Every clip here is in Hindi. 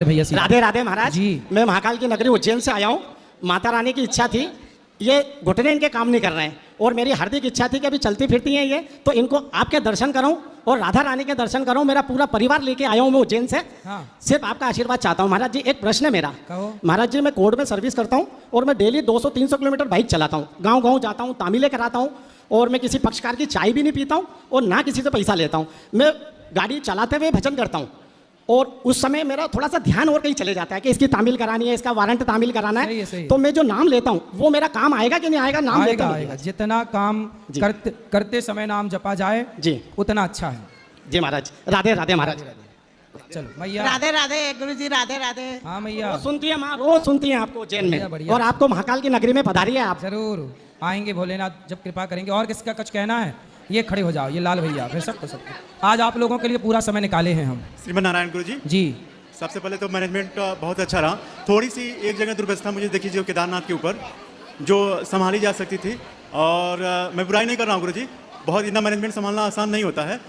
भैया राधे राधे महाराज जी। मैं महाकाल की नगरी उज्जैन से आया हूँ। माता रानी की इच्छा थी, ये घुटने इनके काम नहीं कर रहे हैं और मेरी हार्दिक इच्छा थी कि अभी चलती फिरती हैं ये, तो इनको आपके दर्शन करूं और राधा रानी के दर्शन करूं। मेरा पूरा परिवार लेके आया हूं मैं उज्जैन से। हाँ। सिर्फ आपका आशीर्वाद चाहता हूं महाराज जी। एक प्रश्न है मेरा। कहो। महाराज जी मैं कोर्ट में सर्विस करता हूं और मैं डेली 200-300 किलोमीटर बाइक चलाता हूं, गाँव गाँव जाता हूँ, तामीलें कराता हूँ और मैं किसी पक्षकार की चाय भी नहीं पीता हूँ और ना किसी से पैसा लेता हूँ। मैं गाड़ी चलाते हुए भजन करता हूँ और उस समय मेरा थोड़ा सा ध्यान और कहीं चले जाता है कि इसकी तामील करानी है, इसका वारंट तामील कराना है। सही है। तो मैं जो नाम लेता हूँ वो मेरा काम आएगा कि नहीं आएगा? नाम लेता हूँ आएगा। जितना काम करते समय नाम जपा जाए जी, उतना अच्छा है जी महाराज। राधे राधे महाराज। चलो मैया राधे राधे गुरु जी, राधे राधे। हाँ मैया रोज सुनती है माँ, रोज सुनती है आपको उज्जैन में। बढ़िया। और आपको महाकाल की नगरी में पधारी है आप। जरूर आएंगे भोलेनाथ जब कृपा करेंगे। और किसका कुछ कहना है? ये खड़े हो जाओ, ये लाल भैया, फिर सबको आज आप लोगों के लिए पूरा समय निकाले हैं हम। श्रीमन नारायण गुरु जी। जी सबसे पहले तो मैनेजमेंट बहुत अच्छा रहा। थोड़ी सी एक जगह दुर्व्यवस्था मुझे देखी जो केदारनाथ के ऊपर जो संभाली जा सकती थी, और मैं बुराई नहीं कर रहा हूँ गुरु जी, बहुत इतना मैनेजमेंट संभालना आसान नहीं होता है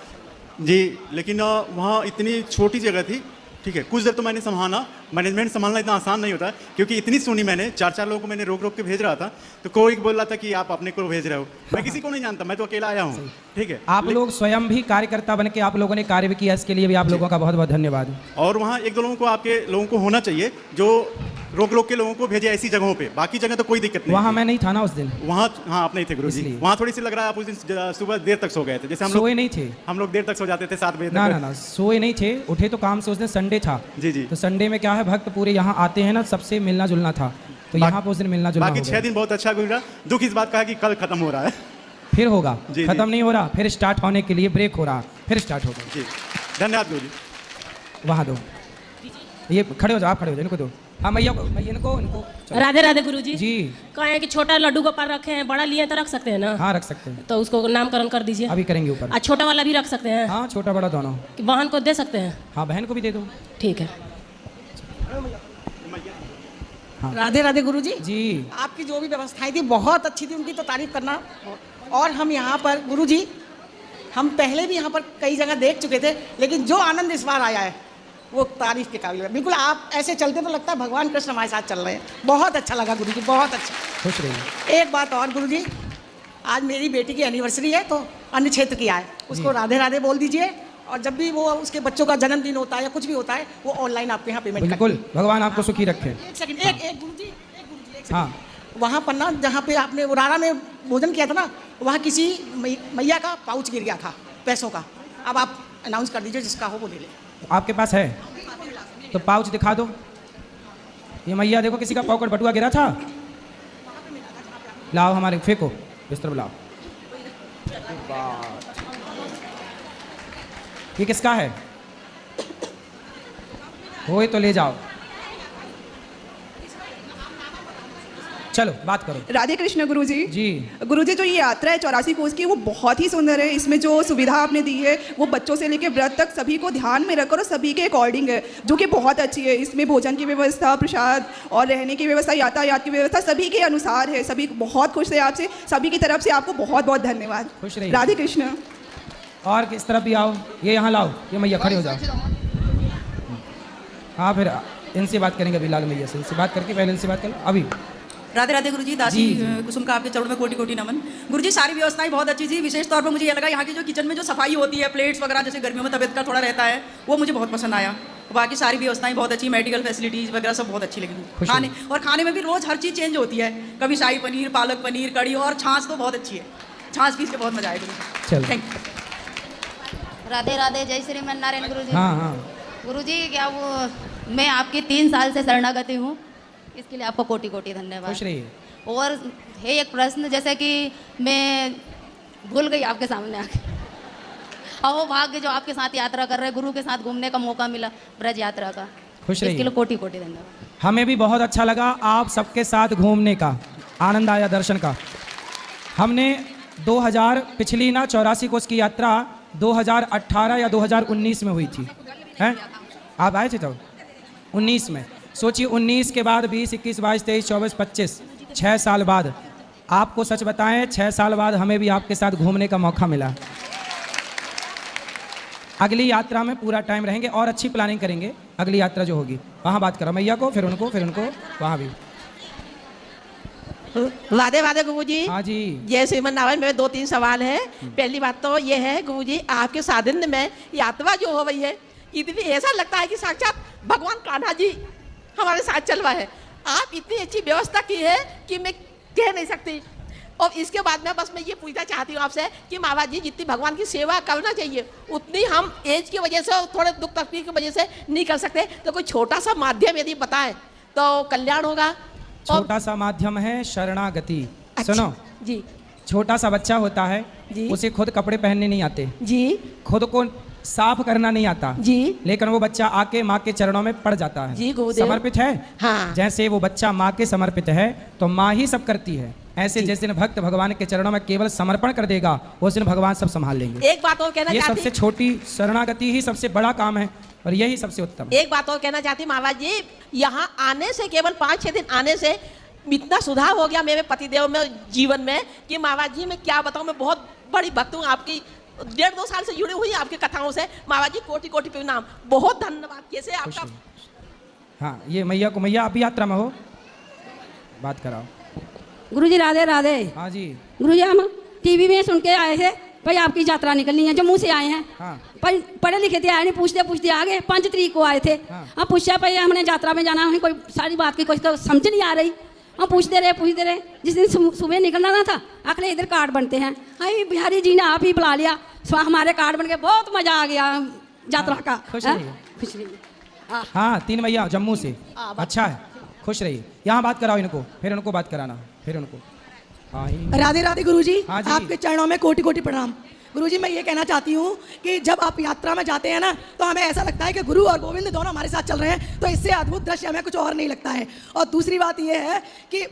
जी, लेकिन वहाँ इतनी छोटी जगह थी, ठीक है, कुछ देर तो मैंने संभाला। मैनेजमेंट संभालना इतना आसान नहीं होता है क्योंकि इतनी सुनी मैंने, 4 लोगों को मैंने रोक रोक के भेज रहा था, तो कोई बोल रहा था कि आप अपने को भेज रहे हो। मैं किसी को नहीं जानता, मैं तो अकेला आया हूँ, ठीक है। आप लोग स्वयं भी कार्यकर्ता बन के आप लोगों ने कार्य भी किया, इसके लिए भी आप लोगों का बहुत बहुत धन्यवाद। और वहाँ 1-2 लोगों को, आपके लोगों को होना चाहिए जो रोक रोक के लोगों को भेजे ऐसी जगहों पे। बाकी जगह तो कोई दिक्कत नहीं। वहाँ मैं नहीं था ना उस दिन। वहाँ हाँ आप नहीं थे गुरु जी। इसलिए। वहाँ थोड़ी सी लग रहा है आप उस दिन सुबह देर तक सो गए थे। जैसे सोए नहीं थे हम लोग देर तक सो जाते थे 7 बजे तक। ना सोए नहीं थे, उठे तो काम से। उस दिन संडे था जी जी। तो संडे में क्या है, भक्त पूरे यहाँ आते हैं ना, सबसे मिलना जुलना था, तो यहाँ पे उस दिन मिलना जुलना बाकी हो 6 गया। दिन बहुत अच्छा गुजरा। दुख इस बात का है कि कल खत्म हो रहा है। फिर होगा, जी, खत्म जी। नहीं हो रहा, फिर स्टार्ट होने के लिए ब्रेक हो रहा, फिर स्टार्ट होगा। जी धन्यवाद गुरु जी। वहाँ दो, ये खड़े हो जाओ, आप खड़े हो जाओ, इनको दो। हाँ मैया इनको चलो। राधे राधे गुरु जी। जी कहें कि छोटा लड्डू गोपाल रखे हैं, बड़ा लिए तो रख सकते हैं ना? हाँ रख सकते हैं, तो उसको नामकरण कर दीजिए। अभी करेंगे ऊपर। और छोटा वाला भी रख सकते हैं हाँ छोटा बड़ा दोनों। कि बहन को दे सकते हैं? हाँ बहन को भी दे दो। ठीक है। राधे राधे गुरु जी। जी आपकी जो भी व्यवस्थाएं थी बहुत अच्छी थी, उनकी तो तारीफ करना। और हम यहाँ पर गुरु जी, हम पहले भी यहाँ पर कई जगह देख चुके थे, लेकिन जो आनंद इस बार आया है वो तारीफ के काबिल है। बिल्कुल आप ऐसे चलते तो लगता है भगवान कृष्ण हमारे साथ चल रहे हैं। बहुत अच्छा लगा गुरु जी, बहुत अच्छा। खुश रहिए। एक बात और गुरु जी, आज मेरी बेटी की एनिवर्सरी है, तो अन्य क्षेत्र की आए, उसको राधे राधे बोल दीजिए। और जब भी वो उसके बच्चों का जन्मदिन होता है या कुछ भी होता है, वो ऑनलाइन आपके यहाँ पेमेंट बिल्कुल, भगवान आपको सुखी रखे। एक सेकंड, एक गुरु जी, एक सेकंड। हाँ वहाँ पर ना, जहाँ पे आपने उरारा में भोजन किया था ना, वहाँ किसी मैया का पाउच गिर गया था पैसों का। अब आप अनाउंस कर दीजिए, जिसका हो वो ले ले। आपके पास है तो पाउच दिखा दो। ये मैया देखो, किसी का पॉकेट बटुआ गिरा था, लाओ हमारे, फेंको बिस्तर लाओ। ये किसका है? हो तो ले जाओ। चलो बात करो। राधे कृष्ण गुरुजी। जी गुरुजी, जो ये यात्रा है 84 कोस की, वो बहुत ही सुंदर है। इसमें जो सुविधा आपने दी है वो बच्चों से लेकर व्रत तक सभी को ध्यान में रखकर और सभी के अकॉर्डिंग है, जो कि बहुत अच्छी है। इसमें भोजन की व्यवस्था, प्रसाद और रहने की व्यवस्था, यातायात की व्यवस्था सभी के अनुसार है। सभी बहुत खुश है आपसे, सभी की तरफ से आपको बहुत बहुत धन्यवाद। खुश रहिए। राधे कृष्ण। और किस तरफ भी आओ, ये यहाँ लाओ, ये मैया खड़े हो जाओ। हाँ फिर इनसे बात करेंगे अभी, लाल मैया से इनसे बात करके पहले इनसे बात कर लो अभी। राधे राधे गुरुजी। दासी कुसुम का आपके चरणों में कोटि कोटि नमन। गुरुजी सारी व्यवस्थाएं बहुत अच्छी थी। विशेष तौर पर मुझे ये लगा यहाँ की जो किचन में जो सफाई होती है, प्लेट्स वगैरह, जैसे गर्मियों में तबियत का थोड़ा रहता है, वो मुझे बहुत पसंद आया। बाकी सारी व्यवस्थाएं बहुत अच्छी, मेडिकल फैसिलिटीज़ वगैरह सब बहुत अच्छी लगी। खाने, और खाने में भी रोज़ हर चीज़ चेंज होती है, कभी शाही पनीर, पालक पनीर, कड़ी, और छाछ तो बहुत अच्छी है। छाछ पीस के बहुत मजा आया गुरुजी। Thank you. राधे राधे, जय श्रीमन नारायण गुरुजी। हाँ हाँ गुरुजी, क्या वो मैं आपकी 3 साल से शरणागति हूँ, इसके लिए आपको कोटि कोटि धन्यवाद। खुश रहिए। और है एक प्रश्न, जैसे कि मैं भूल गई आपके सामने आके, और वो भाग्य जो आपके साथ यात्रा कर रहे, गुरु के साथ घूमने का मौका मिला ब्रज यात्रा का, खुश इसके रहिए। लिए कोटि कोटि धन्यवाद। हमें भी बहुत अच्छा लगा आप सबके साथ घूमने का, आनंद आया दर्शन का। हमने 2000 पिछली ना 84 कोस की यात्रा 2018 या 2019 में हुई थी, हैं? आप आए थे तब 19 में। सोचिए 19 के बाद 20, 21, 22, 23, 24, 25, 6 साल बाद, आपको सच बताएं 6 साल बाद हमें भी आपके साथ घूमने का मौका मिला। अगली यात्रा में पूरा टाइम रहेंगे और अच्छी प्लानिंग करेंगे। अगली यात्रा जो होगी वहाँ बात करो मैया को, फिर उनको वहाँ भी। वादे वादे गुरुजी। हाँ जी। जय श्रीमन नारायण। मेरे 2-3 सवाल है। पहली बात तो ये है गुरुजी, आपके साधन में यात्रा जो हो रही है इतनी ऐसा लगता है कि साक्षात भगवान कान्हा जी हमारे साथ चल रहा है। आप इतनी अच्छी व्यवस्था की है कि मैं कह नहीं सकती। और इसके बाद में बस मैं ये पूछना चाहती हूँ आपसे कि महाराज जी जितनी भगवान की सेवा करना चाहिए उतनी हम एज की वजह से और थोड़े दुख तकलीफ की वजह से नहीं कर सकते, तो कोई छोटा सा माध्यम यदि बताएं तो कल्याण होगा। छोटा सा माध्यम है शरणागति। अच्छा, सुनो जी। छोटा सा बच्चा होता है जी। उसे खुद कपड़े पहनने नहीं आते जी। खुद को साफ करना नहीं आता जी। लेकिन वो बच्चा आके माँ के चरणों में पड़ जाता है। जी गुरुदेव। समर्पित है। हाँ। जैसे वो बच्चा माँ के समर्पित है तो माँ ही सब करती है। ऐसे जिस दिन भक्त भगवान के चरणों में केवल समर्पण कर देगा उस दिन भगवान सब संभाल लेंगे। एक बात और कहना ये चाहती सबसे छोटी शरणागति ही सबसे बड़ा काम है और यही सबसे उत्तम है। एक बात और कहना चाहती महाराज जी, यहाँ आने से केवल 5-6 दिन आने से इतना सुधार हो गया मेरे पतिदेव में जीवन में कि महाराज जी मैं क्या बताऊँ, मैं बहुत बड़ी भक्त हूँ आपकी। 1.5-2 साल से जुड़ी हुई आपकी कथाओं से। महाराज जी कोटि कोटि प्रणाम, बहुत धन्यवाद। कैसे आपका। हाँ ये मैया को, मैया आप भी यात्रा में हो, बात कराओ। गुरुजी राधे राधे। हाँ जी। गुरुजी हम टीवी में सुन के आए थे भाई आपकी यात्रा निकलनी है, जम्मू से आए हैं। हाँ। पर पढ़े लिखे थे, आए नहीं, पूछते पूछते आ गए। 5 तारीख को आए थे। हाँ। हम पूछा भाई हमने यात्रा में जाना है, कोई सारी बात की कोई समझ नहीं आ रही। हम पूछते रहे। जिस दिन सुबह निकलना था आखिर इधर कार्ड बनते हैं। हाई बिहारी जी ने आप ही बुला लिया, हमारे कार्ड बन गए। बहुत मजा आ गया यात्रा का। खुश रहिए। खुश रहिए। हाँ 3 मैया जम्मू से। अच्छा है, खुश रहिए। यहाँ बात कराओ इनको, फिर उनको बात कराना, फिर उनको। राधे राधे गुरुजी। हाँ जी। आपके चरणों में कोटि कोटि प्रणाम। गुरुजी मैं ये कहना चाहती हूँ कि जब आप यात्रा में जाते हैं ना तो हमें ऐसा लगता है कि गुरु और गोविंद दोनों हमारे साथ चल रहे हैं, तो इससे अद्भुत दृश्य हमें कुछ और नहीं लगता है। और दूसरी बात ये है कि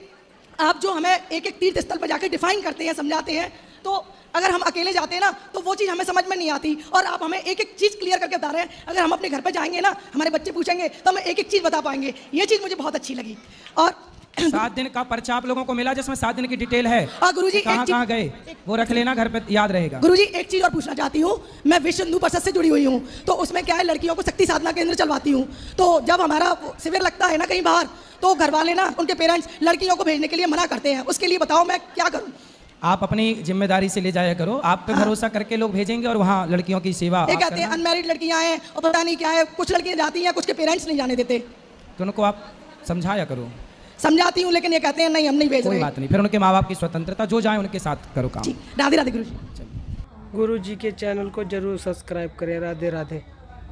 आप जो हमें एक एक तीर्थ स्थल पर जाकर डिफाइन करते हैं, समझाते हैं, तो अगर हम अकेले जाते हैं ना तो वो चीज़ हमें समझ में नहीं आती। और आप हमें एक एक चीज़ क्लियर करके बता रहे हैं। अगर हम अपने घर पे जाएंगे ना, हमारे बच्चे पूछेंगे तो हमें एक एक चीज़ बता पाएंगे। ये चीज़ मुझे बहुत अच्छी लगी। और 7 दिन का पर्चा आप लोगों को मिला जिसमें 7 दिन की डिटेल है। गुरुजी कहाँ गए वो रख लेना, घर पे याद रहेगा। गुरुजी एक चीज और पूछना चाहती हूँ। मैं विश्व हिंदू परिषद से जुड़ी हुई हूँ, तो उसमें क्या है लड़कियों को शक्ति साधना केंद्र चलवाती हूँ। तो जब हमारा शिविर लगता है ना कहीं बाहर, तो घर वाले ना उनके पेरेंट्स लड़कियों को भेजने के लिए मना करते हैं। उसके लिए बताओ मैं क्या करूँ। आप अपनी जिम्मेदारी से ले जाया करो, आप पे भरोसा करके लोग भेजेंगे और वहाँ लड़कियों की सेवा। ये कहते हैं अनमैरिड लड़कियाँ हैं और पता नहीं क्या है, कुछ लड़कियाँ जाती हैं, कुछ के पेरेंट्स नहीं जाने देते। तो उनको आप समझाया करो। समझाती हूँ लेकिन ये कहते हैं नहीं हम नहीं भेज रहे। कोई बात नहीं, फिर उनके माँ बाप की स्वतंत्रता, जो जाए उनके साथ करो काम। राधे राधे गुरुजी। गुरुजी के चैनल को जरूर सब्सक्राइब करें। राधे राधे।